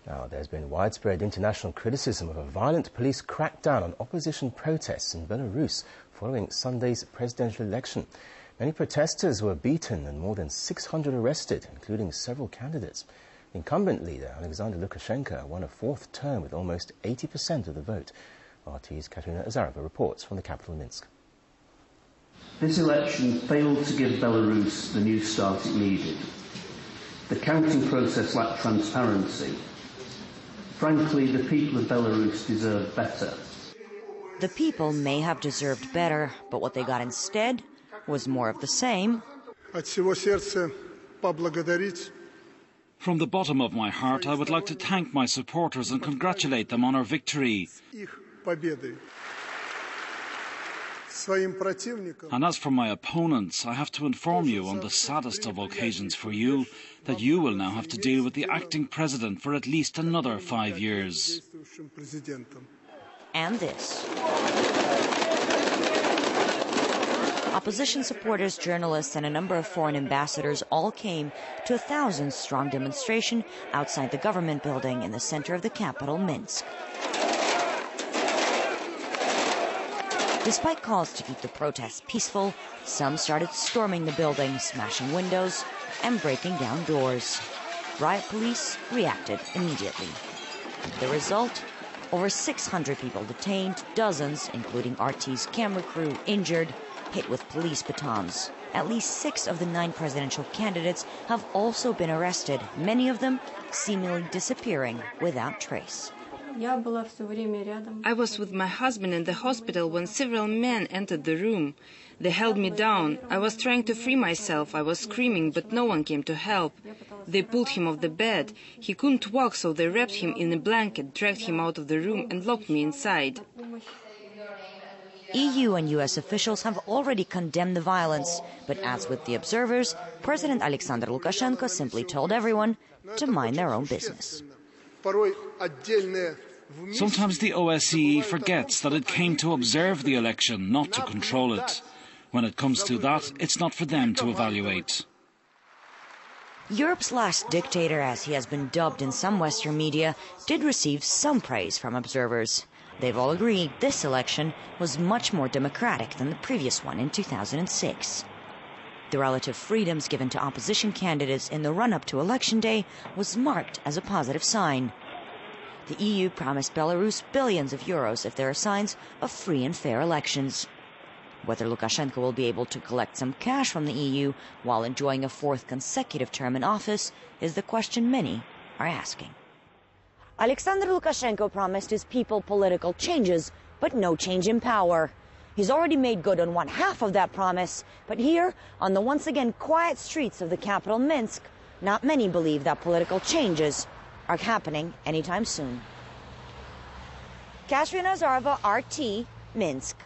Now, there's been widespread international criticism of a violent police crackdown on opposition protests in Belarus following Sunday's presidential election. Many protesters were beaten and more than 600 arrested, including several candidates. The incumbent leader, Alexander Lukashenko, won a fourth term with almost 80% of the vote. RT's Katerina Azarova reports from the capital, Minsk. This election failed to give Belarus the new start it needed. The counting process lacked transparency. Frankly, the people of Belarus deserve better. The people may have deserved better, but what they got instead was more of the same. From the bottom of my heart, I would like to thank my supporters and congratulate them on our victory. And as for my opponents, I have to inform you on the saddest of occasions for you that you will now have to deal with the acting president for at least another 5 years. And this. Opposition supporters, journalists, and a number of foreign ambassadors all came to a 1,000-strong demonstration outside the government building in the center of the capital, Minsk. Despite calls to keep the protests peaceful, some started storming the building, smashing windows and breaking down doors. Riot police reacted immediately. The result? Over 600 people detained, dozens, including RT's camera crew, injured, hit with police batons. At least 6 of the 9 presidential candidates have also been arrested, many of them seemingly disappearing without trace. I was with my husband in the hospital when several men entered the room. They held me down. I was trying to free myself. I was screaming, but no one came to help. They pulled him off the bed. He couldn't walk, so they wrapped him in a blanket, dragged him out of the room and locked me inside. EU and US officials have already condemned the violence, but as with the observers, President Alexander Lukashenko simply told everyone to mind their own business. Sometimes the OSCE forgets that it came to observe the election, not to control it. When it comes to that, it's not for them to evaluate. Europe's last dictator, as he has been dubbed in some Western media, did receive some praise from observers. They've all agreed this election was much more democratic than the previous one in 2006. The relative freedoms given to opposition candidates in the run-up to Election Day was marked as a positive sign. The EU promised Belarus billions of euros if there are signs of free and fair elections. Whether Lukashenko will be able to collect some cash from the EU while enjoying a 4th consecutive term in office is the question many are asking. Alexander Lukashenko promised his people political changes, but no change in power. He's already made good on 1/2 of that promise, but here, on the once again quiet streets of the capital, Minsk, not many believe that political changes are happening anytime soon. Katerina Azarova, RT, Minsk.